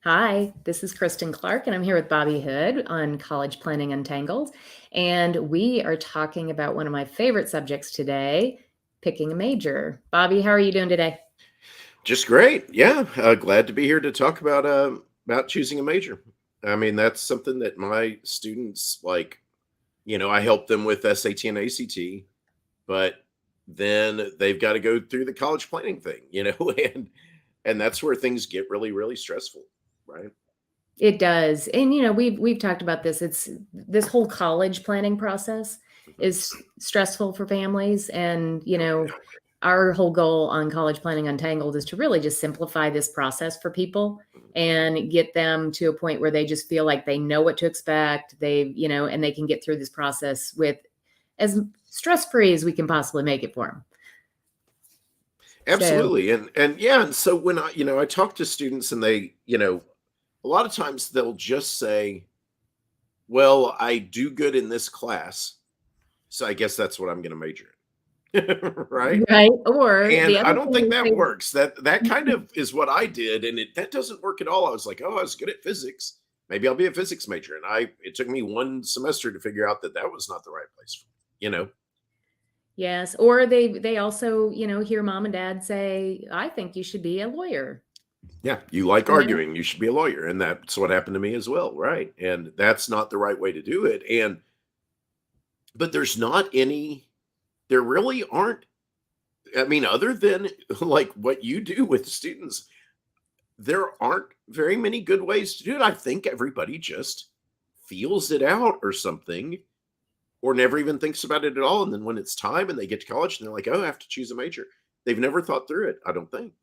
Hi, this is Kristin Clark, and I'm here with Bobby Hood on College Planning Untangled. And we are talking about one of my favorite subjects today, picking a major. Bobby, how are you doing today? Just great. Yeah, glad to be here to talk about choosing a major. I mean, that's something that my students like. I help them with SAT and ACT, but then they've got to go through the college planning thing, and that's where things get really, really stressful, right? It does. And we've talked about this. It's this whole college planning process Mhm. is stressful for families. And Oh, yeah. our whole goal on College Planning Untangled is to really just simplify this process for people and get them to a point where they just feel like they know what to expect. And they can get through this process with as stress-free as we can possibly make it for them. So, Absolutely. And yeah, and so when I talk to students and a lot of times they'll just say, "Well, I do good in this class, so I guess that's what I'm going to major in." Right? right. Or And the I other don't think thing that we works. That say, kind of is what I did, and that doesn't work at all. I was like, "Oh, I was good at physics. Maybe I'll be a physics major." And it took me one semester to figure out that that was not the right place for me. yes, or they also, hear mom and dad say, "I think you should be a lawyer." Yeah, you like You know? arguing, you should be a lawyer, and that's what happened to me as well, right? And that's not the right way to do it. And but there really aren't. I mean, other than like what you do with students, there aren't very many good ways to do it. I think everybody just feels it out or something, or never even thinks about it at all. And then when it's time and they get to college and they're like, oh, I have to choose a major. They've never thought through it, I don't think.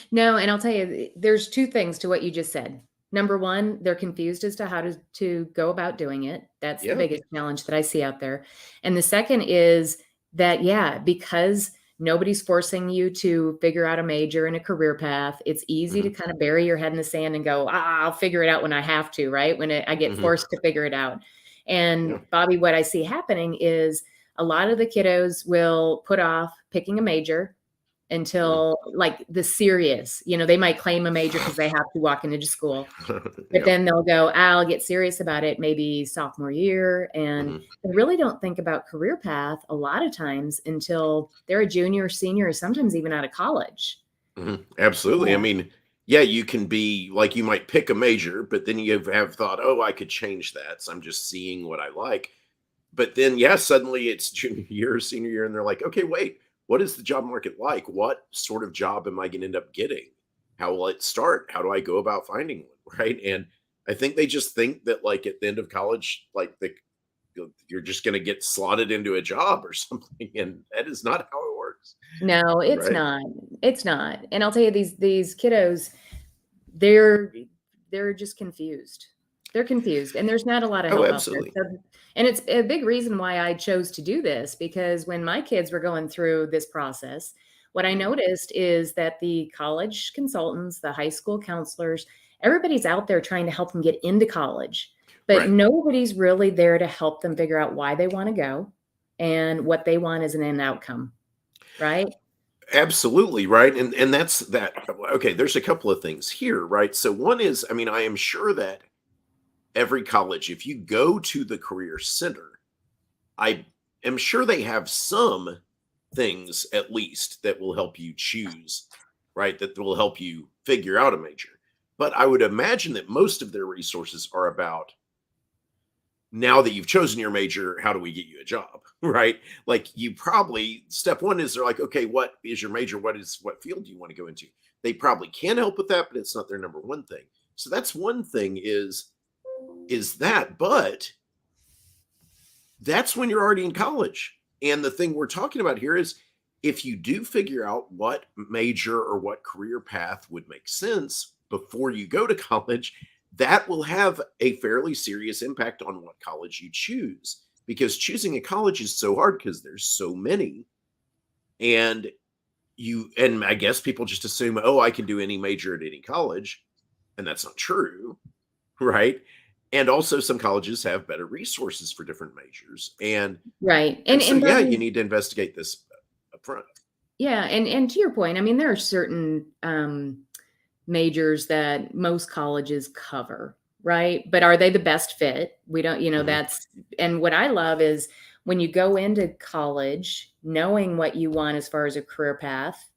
No, and I'll tell you, there's 2 things to what you just said. Number 1, they're confused as to how to go about doing it. That's the Yeah. biggest challenge that I see out there. And the second is that, yeah, because nobody's forcing you to figure out a major and a career path, it's easy to Hmm. kind of bury your head in the sand and go, I'll figure it out when I have to, right? When I get Hmm. forced to figure it out. And Yeah. Bobby, what I see happening is a lot of the kiddos will put off picking a major Hmm. until like the serious, they might claim a major because they have to walk into school, but Yeah. then they'll go, I'll get serious about it maybe sophomore year. And Hmm. they really don't think about career path a lot of times until they're a junior or senior, or sometimes even out of college. Hmm. Absolutely. I Yeah. mean, yeah, you can be like, you might pick a major, but then you have thought, oh, I could change that. So I'm just seeing what I like. But then, yeah, suddenly it's junior year, senior year, and they're like, okay, wait, what is the job market like? What sort of job am I going to end up getting? How will it start? How do I go about finding one? Right. And I think they just think that, like, at the end of college, you're just going to get slotted into a job or something. And that is not how it works. No, it's Right. not. It's not. And I'll tell you, these kiddos, they're they're just confused. They're confused, and there's not a lot of Oh, help out there. absolutely. So, and it's a big reason why I chose to do this, because when my kids were going through this process, what I Mhm. noticed is that the college consultants, the high school counselors, everybody's out there trying to help them get into college, but Right. nobody's really there to help them figure out why they want to go and what they want as an end outcome, right? Absolutely, right, and that's that. Okay, there's a couple of things here, right? So one is, I mean, I am sure that every college, if you go to the career center, I am sure they have some things at least that will help you choose, right? That will help you figure out a major. But I would imagine that most of their resources are about, now that you've chosen your major, how do we get you a job? Right? Like, you probably, step one is, they're like, okay, what is your major? What field do you want to go into? They probably can help with that, but it's not their number one thing. So that's one thing, is that, but that's when you're already in college. And the thing we're talking about here is, if you do figure out what major or what career path would make sense before you go to college, that will have a fairly serious impact on what college you choose. Because choosing a college is so hard because there's so many. And and I guess people just assume, oh, I can do any major at any college. And that's not true, right? And also, some colleges have better resources for different majors. Right. And so, And yeah, you Bobby, need to investigate this up front. yeah, and to your point, I mean, there are certain, majors that most colleges cover, right? But are they the best fit? We don't, Hmm. and what I love is when you go into college knowing what you want as far as a career path,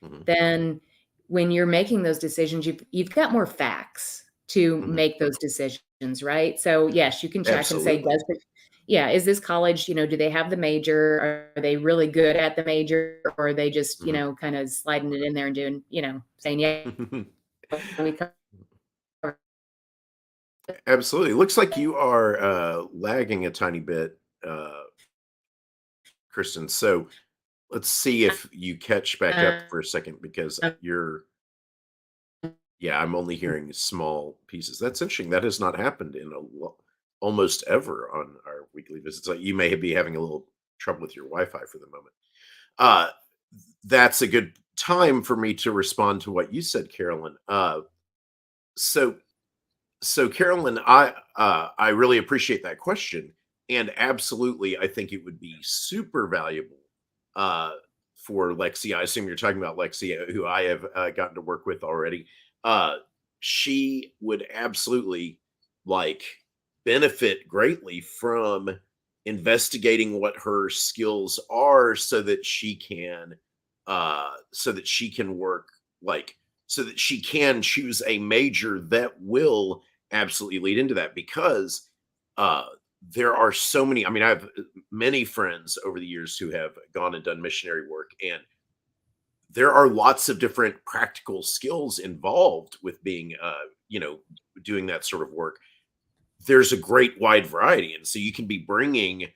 Hmm. then when you're making those decisions, you've got more facts to Hmm. make those decisions, right? So yes, you can check and say, Absolutely. is this college, do they have the major? Are they really good at the major? Or are they just, Hmm. kind of sliding it in there and doing, saying, yeah, we cover Absolutely. Looks like you are lagging a tiny bit, Kristen. So let's see if you catch back up um, for a second because yeah, I'm only hearing small pieces. That's interesting. That has not happened in almost ever on our weekly visits. Like you may be having a little trouble with your Wi-Fi for the moment. Uh, that's a good time for me to respond to what you said, Carolyn. So So, Carolyn, I really appreciate that question, and absolutely, I think it would be super valuable uh, for Lexi. I assume you're talking about Lexi, who I have gotten to work with already. Uh, she would absolutely like benefit greatly from investigating what her skills are, so that she can work like so that she can choose a major that will absolutely lead into that because uh there are so many. I mean, I have many friends over the years who have gone and done missionary work, and there are lots of different practical skills involved with being you know doing that sort of work. There's a great wide variety, and so you can be bringing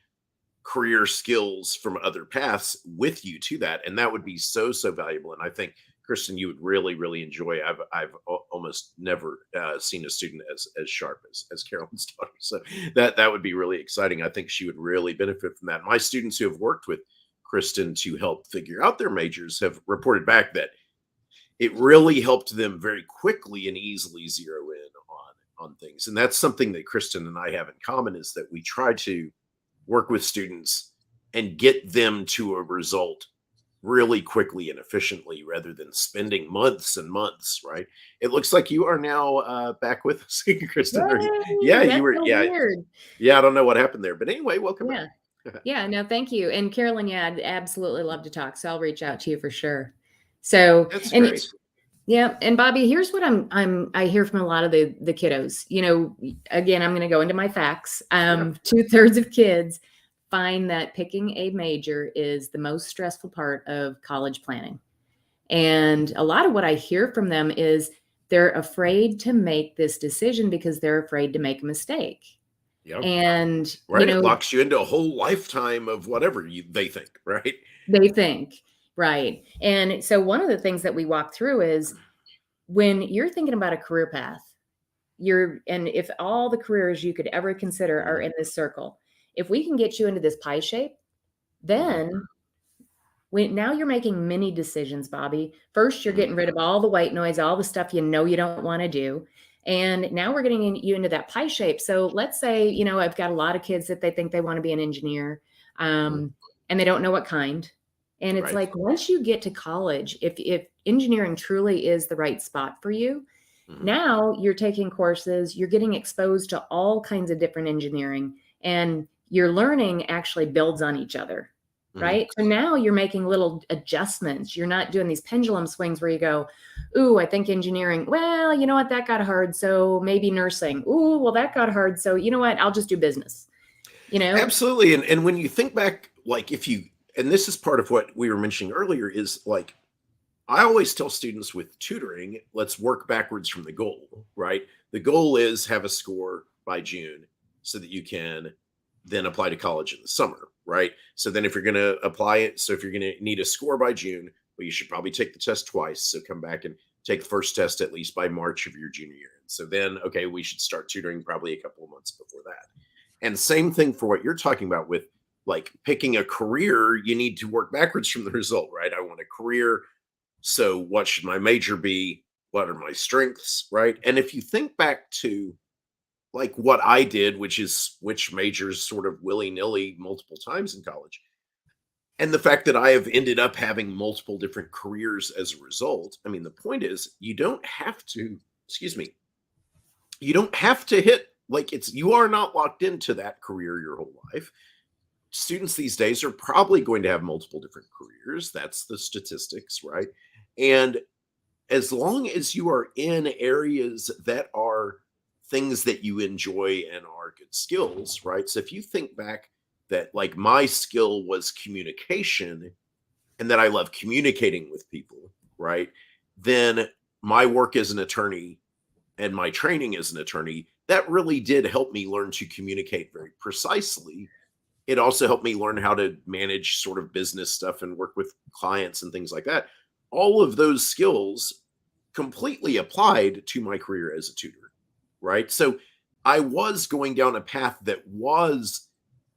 career skills from other paths with you to that, and that would be so valuable. And I think, Kristen, you would really enjoy. I've almost never seen a student as sharp as Carolyn's daughter, so that would be really exciting. I think she would really benefit from that. My students who have worked with Kristen to help figure out their majors have reported back that it really helped them very quickly and easily zero in on things. And that's something that Kristen and I have in common, is that we try to work with students and get them to a result really quickly and efficiently rather than spending months and months, right? It looks like you are now back with us, Kristen. Yeah, Yay, you that's were. so Yeah, weird. yeah. I don't know what happened there, but anyway, welcome Yeah. back. Yeah, no, thank you. And Carolyn, yeah, I'd absolutely love to talk. So I'll reach out to you for sure. So, That's and great. yeah, and Bobby, here's what I hear from a lot of the kiddos. Again, I'm going to go into my facts. Yeah. 2/3 of kids find that picking a major is the most stressful part of college planning. And a lot of what I hear from them is they're afraid to make this decision because they're afraid to make a mistake. Yeah. And, Right. It locks you into a whole lifetime of whatever they think. Right. they think, right. And so one of the things that we walk through is when you're thinking about a career path, and if all the careers you could ever consider are Hmm. in this circle, if we can get you into this pie shape, Hmm. then now you're making many decisions, Bobby. First, you're Hmm. getting rid of all the white noise, all the stuff you don't want to do. And now we're getting you into that pie shape. So let's say, I've got a lot of kids that they think they want to be an engineer, Hmm. and they don't know what kind. And it's Right. like, once you get to college, if engineering truly is the right spot for you, Hmm. now you're taking courses, you're getting exposed to all kinds of different engineering, and your learning actually builds on each other, Hmm. right? So now you're making little adjustments. You're not doing these pendulum swings where you go, ooh, I think engineering, well, you know what, that got hard. So maybe nursing. Ooh, well, that got hard. So you know what, I'll just do business, you know? Absolutely. And when you think back, like if you, and this is part of what we were mentioning earlier, is like I always tell students with tutoring, let's work backwards from the goal, right? The goal is have a score by June so that you can then apply to college in the summer, right? So then if you're going to apply it, so if you're going to need a score by June, well, you should probably take the test twice. So come back and take the first test at least by March of your junior year. And so then, okay, we should start tutoring probably a couple of months before that. And same thing for what you're talking about with like picking a career, you need to work backwards from the result, right? I want a career, so what should my major be? What are my strengths? Right. And if you think back to like what I did, which is switch majors sort of willy nilly multiple times in college, And the fact that I have ended up having multiple different careers as a result. I mean, the point is you don't have to, excuse me, you don't have to hit like you are not locked into that career your whole life. Students these days are probably going to have multiple different careers. That's the statistics, right? And as long as you are in areas that are things that you enjoy and are good skills, right? So if you think back that like my skill was communication and that I love communicating with people, right? Then my work as an attorney and my training as an attorney, that really did help me learn to communicate very precisely. It also helped me learn how to manage sort of business stuff and work with clients and things like that. All of those skills completely applied to my career as a tutor, right? So I was going down a path that was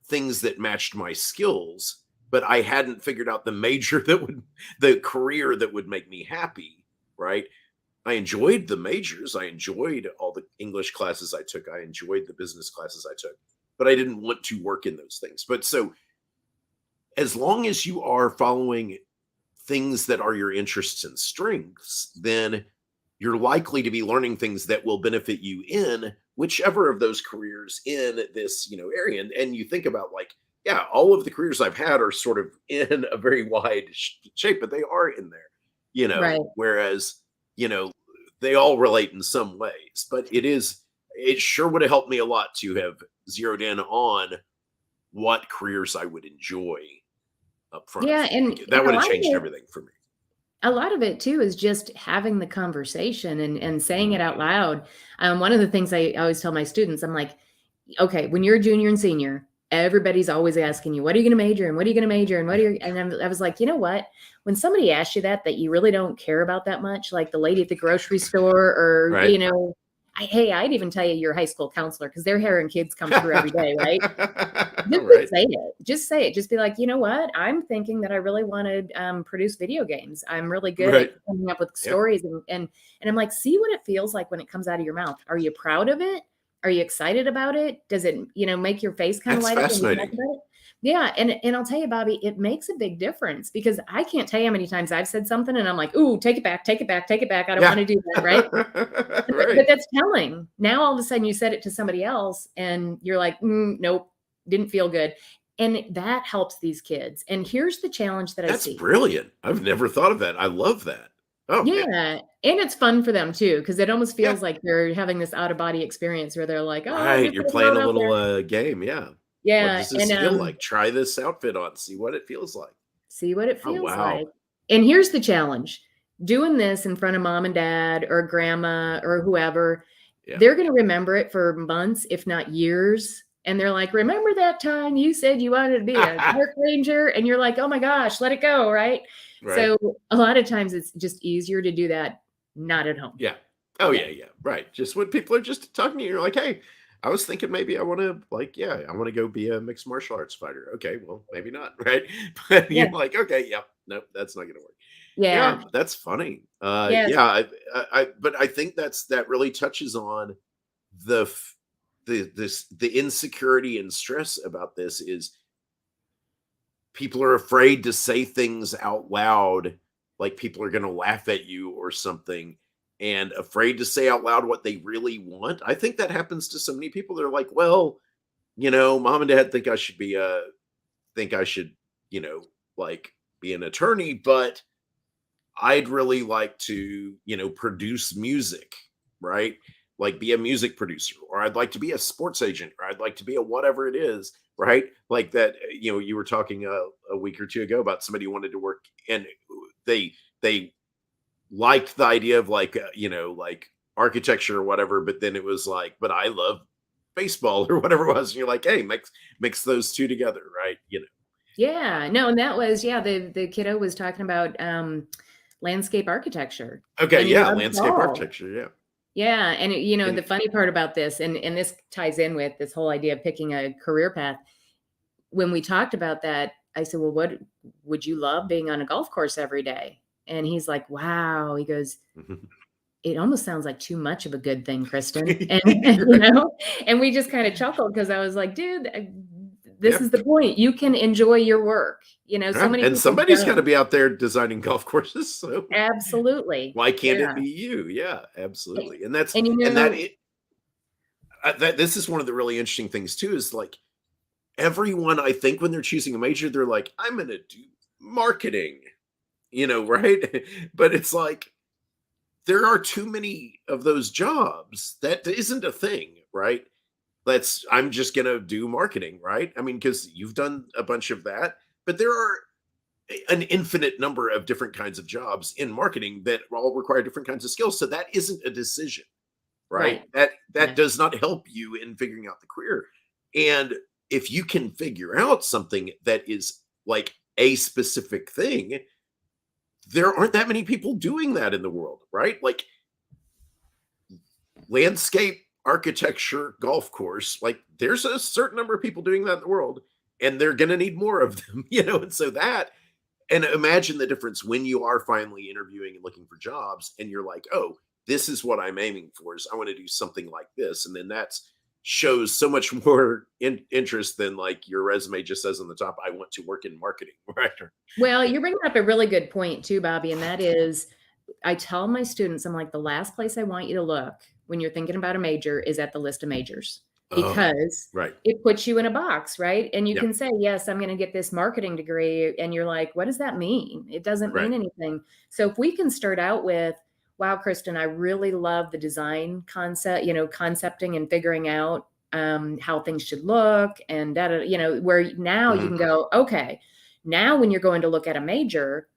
things that matched my skills, but I hadn't figured out the career that would make me happy, right? I enjoyed the majors. I enjoyed all the English classes I took. I enjoyed the business classes I took, but I didn't want to work in those things. But so as long as you are following things that are your interests and strengths, then you're likely to be learning things that will benefit you in whichever of those careers in this, area. And you think about like, yeah, all of the careers I've had are sort of in a very wide shape, but they are in there, Right. whereas, they all relate in some ways, but it sure would have helped me a lot to have zeroed in on what careers I would enjoy up front. Yeah, and That a would have lot of changed it everything for me. a lot of it too is just having the conversation and saying it out loud. One of the things I always tell my students, I'm like, okay, when you're a junior and senior, everybody's always asking you, what are you going to major in? What are you going to major in? I was like, you know what? When somebody asks you that you really don't care about that much, like the lady at the grocery store or, Right. I'd even tell you your high school counselor because their hair and kids come through every day, right? Just Right. say it. Just say it. Just be like, you know what? I'm thinking that I really want to produce video games. I'm really good Right. at coming up with Yep. stories, and I'm like, see what it feels like when it comes out of your mouth. Are you proud of it? Are you excited about it? Does it, make your face kind of That's light up when you talk fascinating. about it? Yeah, and I'll tell you, Bobby, it makes a big difference because I can't tell you how many times I've said something and I'm like, ooh, take it back, take it back, take it back. I don't want to do that, right? Right. But that's telling. Now all of a sudden you said it to somebody else and you're like, nope, didn't feel good. And that helps these kids. And here's the challenge that I That's see. brilliant. I've never thought of that. I love that. Oh, man. Yeah. And it's fun for them too, because it almost Yeah. feels like they're having this out of body experience where they're like, oh, I'm Right. just You're gonna throw playing it a out there. little game. Yeah. What Yeah. does this And feel like? Try this outfit on. See what it feels like. see what it Oh, feels wow. like. And here's the challenge. Doing this in front of mom and dad or grandma or whoever, Yeah. they're going to remember it for months, if not years. And they're like, remember that time you said you wanted to be a park ranger? And you're like, oh my gosh, let it go. Right. Right. So a lot of times it's just easier to do that not at home. Yeah. Oh, Yeah. yeah. Yeah. Right. Just when people are just talking to you, you're like, hey, I was thinking maybe I want to I want to go be a mixed martial arts fighter. Okay, well, maybe not, right? But Yeah. you're like, okay, yep, nope, that's not gonna work. Yeah. Yeah, that's funny. Yes. Yeah, but I think that really touches on the the insecurity and stress about this is people are afraid to say things out loud, like people are going to laugh at you or something, and afraid to say out loud what they really want. I think that happens to so many people. They're like, well, mom and dad think I should, you know, like be an attorney, but I'd really like to, produce music, right? Like be a music producer, or I'd like to be a sports agent, or I'd like to be a whatever it is, right? Like that, you were talking a week or two ago about somebody who wanted to work and they liked the idea of like, like architecture or whatever, but then it was like, but I love baseball or whatever it was. And you're like, hey, mix those two together, right? Yeah. No, and that was, the kiddo was talking about landscape architecture. Okay, And he yeah, loves landscape fall. architecture, yeah. Yeah, and And the funny part about this, and this ties in with this whole idea of picking a career path. When we talked about that, I said, "Well, what would you love being on a golf course every day?" And he's like, "Wow." He goes, "It almost sounds like too much of a good thing, Kristin." And Right. and we just kind of chuckled because I was like, "Dude, This is the point. You can enjoy your work. So many And people somebody's got to don't. be out there designing golf courses. So Absolutely. why can't it Yeah. be you? Yeah, absolutely. And And this is one of the really interesting things too, is like everyone, I think when they're choosing a major, they're like, I'm going to do marketing, right? But it's like, there are too many of those jobs. That isn't a thing, right? I'm just going to do marketing, right? I mean, because you've done a bunch of that, but there are an infinite number of different kinds of jobs in marketing that all require different kinds of skills. So that isn't a decision, right? right. That Yeah. does not help you in figuring out the career. And if you can figure out something that is like a specific thing, there aren't that many people doing that in the world, right? Like landscape architecture golf course, like there's a certain number of people doing that in the world, and they're going to need more of them, and so that, and imagine the difference when you are finally interviewing and looking for jobs and you're like, oh, this is what I'm aiming for, is I want to do something like this. And then that's shows so much more interest than like your resume just says on the top, I want to work in marketing, right? Well, you're bringing up a really good point too, Bobby, and that is, I tell my students, I'm like, the last place I want you to look when you're thinking about a major is at the list of majors, Oh, because right. it puts you in a box, right? And you Yeah. can say, yes, I'm going to get this marketing degree. And you're like, what does that mean? It doesn't Right. mean anything. So if we can start out with, wow, Kristin, I really love the design concept, concepting and figuring out how things should look, and where now you can go, okay, now when you're going to look at a major,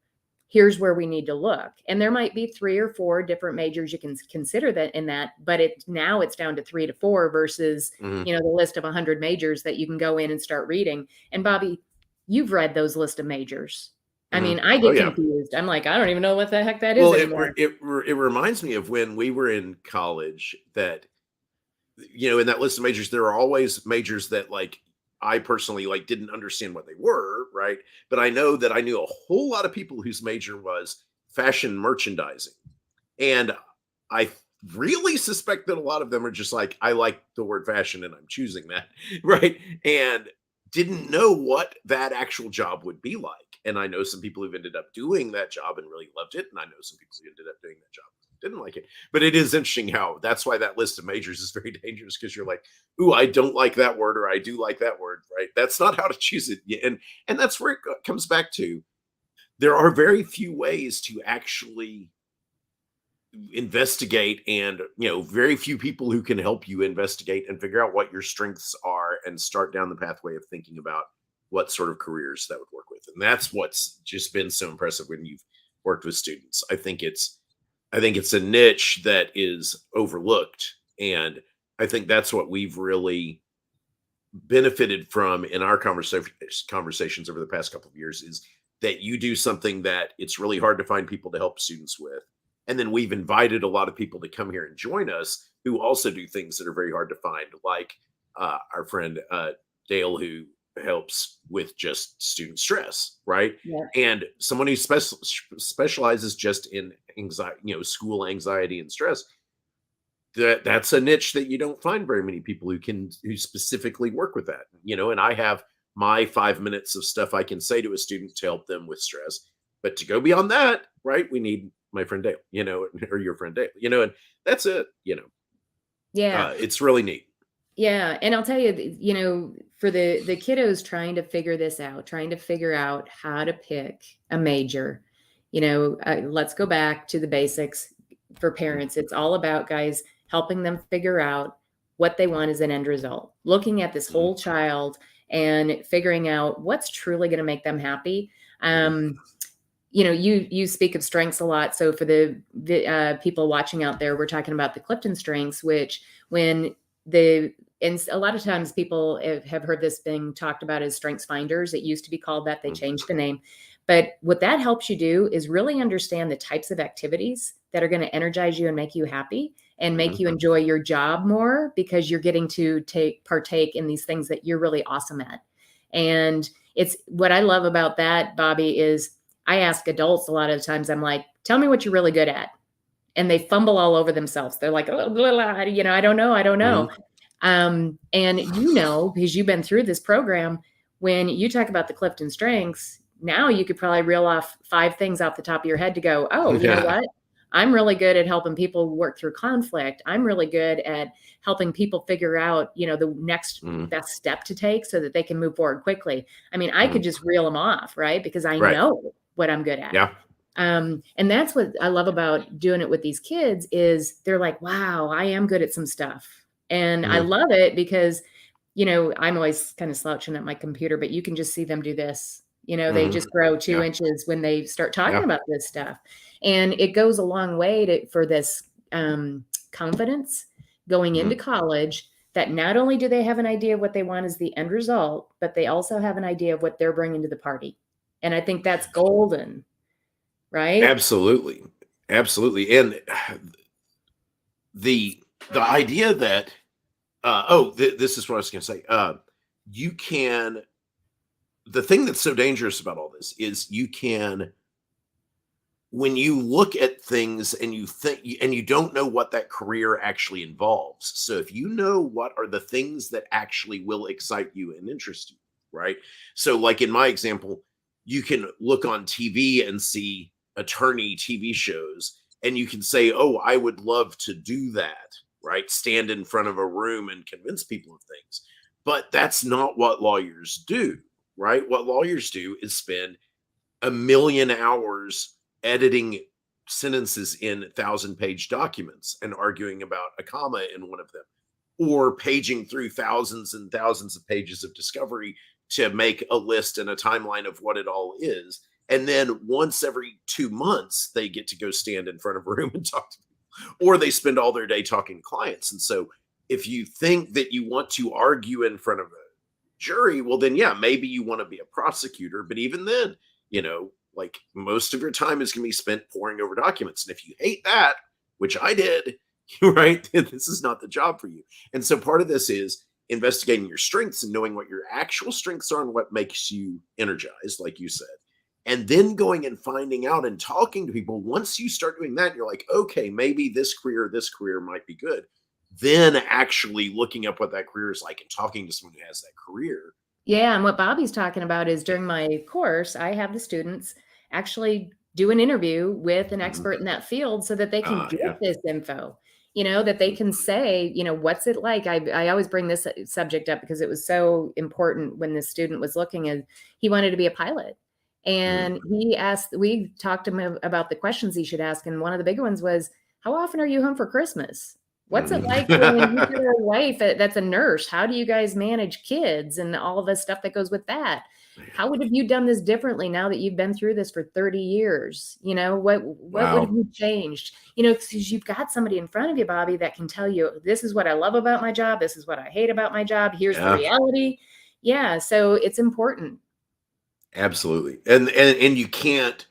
here's where we need to look. And there might be 3 or 4 different majors you can consider that in that, but now it's down to 3 to 4 versus, the list of 100 majors that you can go in and start reading. And Bobby, you've read those list of majors. I mean, I Oh get yeah. confused. I'm like, I don't even know what the heck that is Well, anymore. it reminds me of when we were in college, that in that list of majors, there are always majors that like I personally like didn't understand what they were, right? But I know that I knew a whole lot of people whose major was fashion merchandising. And I really suspect that a lot of them are just like, I like the word fashion and I'm choosing that, right? And didn't know what that actual job would be like. And I know some people who've ended up doing that job and really loved it. And I know some people who ended up doing that job didn't like it. But it is interesting how that's why that list of majors is very dangerous, because you're like, ooh, I don't like that word, or I do like that word, right? That's not how to choose it. And that's where it comes back to. There are very few ways to actually investigate, and very few people who can help you investigate and figure out what your strengths are and start down the pathway of thinking about what sort of careers that would work with. And that's what's just been so impressive when you've worked with students. I think it's a niche that is overlooked, and I think that's what we've really benefited from in our conversations over the past couple of years, is that you do something that it's really hard to find people to help students with. And then we've invited a lot of people to come here and join us who also do things that are very hard to find, like our friend Dale, who helps with just student stress, right? Yeah. And someone who specializes just in anxiety, school anxiety and stress. That's a niche that you don't find very many people who specifically work with that, and I have my 5 minutes of stuff I can say to a student to help them with stress. But to go beyond that, right, we need my friend Dale, or your friend Dale, and that's it, Yeah. it's really neat. Yeah, and I'll tell you, for the kiddos trying to figure this out, trying to figure out how to pick a major, let's go back to the basics for parents. It's all about, guys, helping them figure out what they want as an end result, looking at this whole child and figuring out what's truly going to make them happy. You speak of strengths a lot. So for the people watching out there, we're talking about the Clifton strengths, which and a lot of times people have heard this being talked about as strengths finders. It used to be called that. They changed the name. But what that helps you do is really understand the types of activities that are going to energize you and make you happy and make you enjoy your job more, because you're getting to partake in these things that you're really awesome at. And it's what I love about that, Bobby, is I ask adults a lot of times, I'm like, tell me what you're really good at. And they fumble all over themselves. They're like, oh, blah, blah, I don't know. And because you've been through this program, When you talk about the Clifton strengths, now you could probably reel off 5 things off the top of your head to go, oh, you know Yeah. what? I'm really good at helping people work through conflict. I'm really good at helping people figure out, the next Mhm. best step to take so that they can move forward quickly. I mean, I could Mhm. just reel them off, right? Because I Right. know what I'm good at. Yeah. And that's what I love about doing it with these kids is they're like, wow, I am good at some stuff. And I Mhm. love it because, I'm always kind of slouching at my computer, but you can just see them do this. They Mhm. just grow two Yeah. inches when they start talking Yeah. about this stuff. And it goes a long way for this confidence going into Mhm. college that not only do they have an idea of what they want as the end result, but they also have an idea of what they're bringing to the party. And I think that's golden, right? Absolutely. Absolutely. And the idea that this is what I was going to say. You can the thing that's so dangerous about all this is you can when you look at things and you think and you don't know what that career actually involves. So if you know what are the things that actually will excite you and interest you, right? So like in my example, you can look on TV and see attorney TV shows and you can say, "Oh, I would love to do that." Right? Stand in front of a room and convince people of things. But that's not what lawyers do, right? What lawyers do is spend a million hours editing sentences in 1,000-page documents and arguing about a comma in one of them, or paging through thousands and thousands of pages of discovery to make a list and a timeline of what it all is. And then once every 2 months, they get to go stand in front of a room and talk to people, or they spend all their day talking to clients. And so, if you think that you want to argue in front of a jury, well, then, yeah, maybe you want to be a prosecutor. But even then, like most of your time is going to be spent poring over documents. And if you hate that, which I did, right, this is not the job for you. And so part of this is investigating your strengths and knowing what your actual strengths are and what makes you energized, like you said. And then going and finding out and talking to people. Once you start doing that, you're like, okay, maybe this career might be good. Then actually looking up what that career is like and talking to someone who has that career. Yeah, and what Bobby's talking about is during my course, I have the students actually do an interview with an Mhm. expert in that field so that they can get Yeah. this info, that they can say, what's it like? I always bring this subject up because it was so important when this student was looking and he wanted to be a pilot. Mhm. And we talked to him about the questions he should ask. And one of the big ones was, how often are you home for Christmas? What's it Mhm. like when you get a wife that's a nurse? How do you guys manage kids and all of the stuff that goes with that? How would have you done this differently now that you've been through this for 30 years? What would have Wow. you changed? Because you've got somebody in front of you, Bobby, that can tell you, this is what I love about my job. This is what I hate about my job. Here's the Yeah, reality. Yeah. So it's important. absolutely. And you can't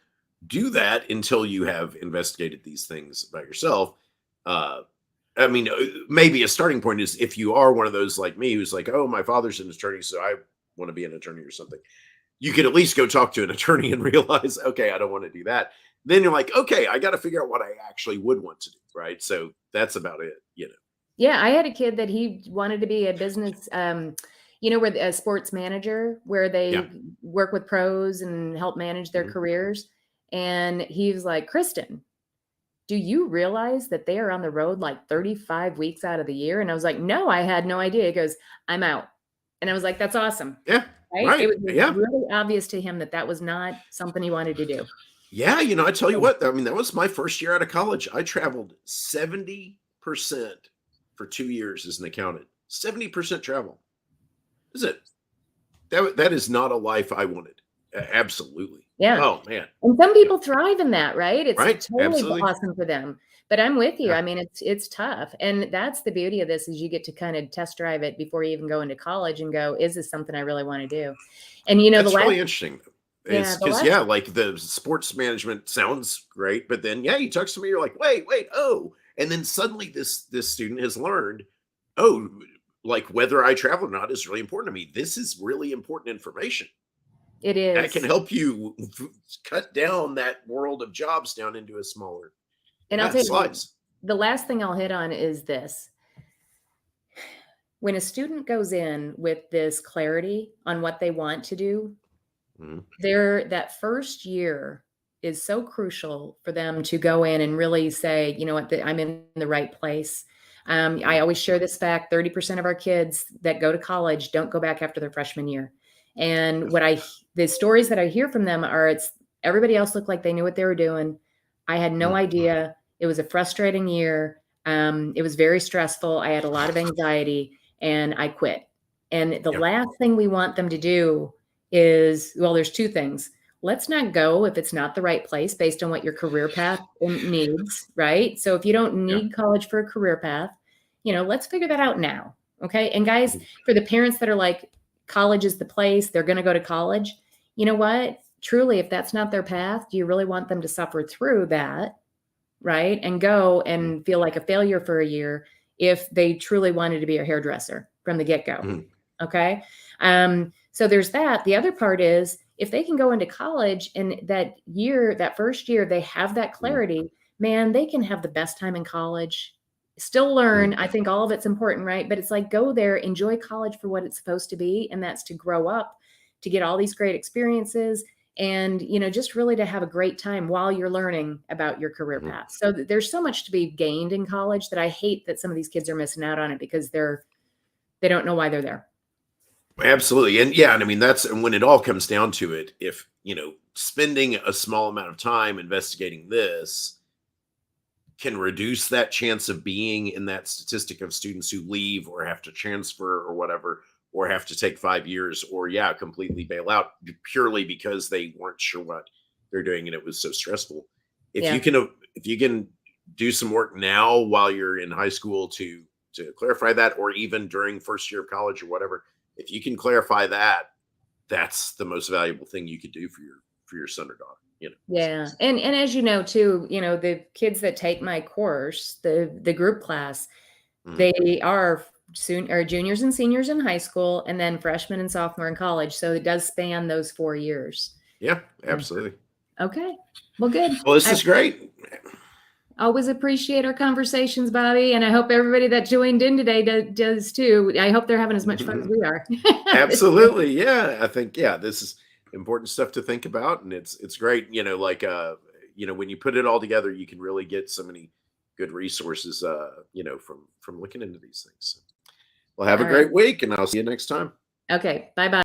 do that until you have investigated these things about yourself. Uh, I mean, maybe a starting point is if you are one of those like me who's like, oh, my father's an attorney, so I want to be an attorney or something. You could at least go talk to an attorney and realize, okay, I don't want to do that. Then you're like, okay, I got to figure out what I actually would want to do, right? So that's about it. Yeah, I had a kid that he wanted to be a business, where a sports manager, where Yeah. they work with pros and help manage their Mhm. careers. And he was like, Kristen, do you realize that they are on the road like 35 weeks out of the year? And I was like, no, I had no idea. He goes, I'm out. And I was like, that's awesome. Yeah. Right. It Right. was Yeah. really obvious to him that that was not something he wanted to do. Yeah, I tell you what, I mean, that was my first year out of college. I traveled 70% for 2 years as an accountant. 70% travel. Is it? That is not a life I wanted. Absolutely. Yeah. Oh man. And some Yeah. people thrive in that, right? It's Right. totally Absolutely. awesome for them. But I'm with you. Yeah. I mean, it's tough. And that's the beauty of this is you get to kind of test drive it before you even go into college and go, is this something I really want to do? And the That's last really interesting. yeah, Is the because last yeah, like the sports management sounds great, but then yeah, you talk to somebody, you're like, wait, oh, and then suddenly this student has learned, oh, like whether I travel or not is really important to me. This is really important information it that can is. help you cut down that world of jobs down into a smaller, And I'll yeah, tell you, slice. the last thing I'll hit on is this. When a student goes in with this clarity on what they want to do, Mhm. that first year is so crucial for them to go in and really say, you know what, I'm in the right place. I Mhm. always share this fact: 30% of our kids that go to college don't go back after their freshman year. And the stories that I hear from them are, it's everybody else looked like they knew what they were doing. I had no Mhm. idea. It was a frustrating year. It was very stressful. I had a lot of anxiety and I quit. And the Yeah. last thing we want them to do is, well, there's two things. Let's not go if it's not the right place based on what your career path needs, right? So if you don't Yeah. need college for a career path, let's figure that out now. Okay. And guys, Mhm. for the parents that are like, college is the place, they're going to go to college. You know what? Truly, if that's not their path, do you really want them to suffer through that? Right. And go Mhm. and feel like a failure for a year if they truly wanted to be a hairdresser from the get go. Mhm. Okay. So there's that. The other part is, if they can go into college and that first year, they have that Mhm. clarity, man, they can have the best time in college, still learn. Mhm. I think all of it's important, right? But it's like, go there, enjoy college for what it's supposed to be. And that's to grow up, to get all these great experiences, and just really to have a great time while you're learning about your career Mhm. path. So there's so much to be gained in college that I hate that some of these kids are missing out on it because they don't know why they're there. Absolutely. And yeah, and I mean, and when it all comes down to it, if, spending a small amount of time investigating this can reduce that chance of being in that statistic of students who leave or have to transfer or whatever, or have to take 5 years, or yeah, completely bail out purely because they weren't sure what they're doing and it was so stressful. If you Yeah. can, if you can do some work now while you're in high school to clarify that, or even during first year of college or whatever, if you can clarify that, that's the most valuable thing you could do for your son or daughter. So, Yeah. And as you know too, the kids that take my course, the group class, mhm. they are soon or juniors and seniors in high school, and then freshmen and sophomore in college. So it does span those 4 years. Yeah, Yeah. absolutely. Okay. Well, good. Well, this I is great. always appreciate our conversations, Bobby, and I hope everybody that joined in today does too. I hope they're having as much fun as we are. Absolutely. Yeah. I think, yeah, this is important stuff to think about. And it's great, like when you put it all together, you can really get so many good resources from looking into these things. So, well, have a All right. great week and I'll see you next time. Okay. Bye-bye.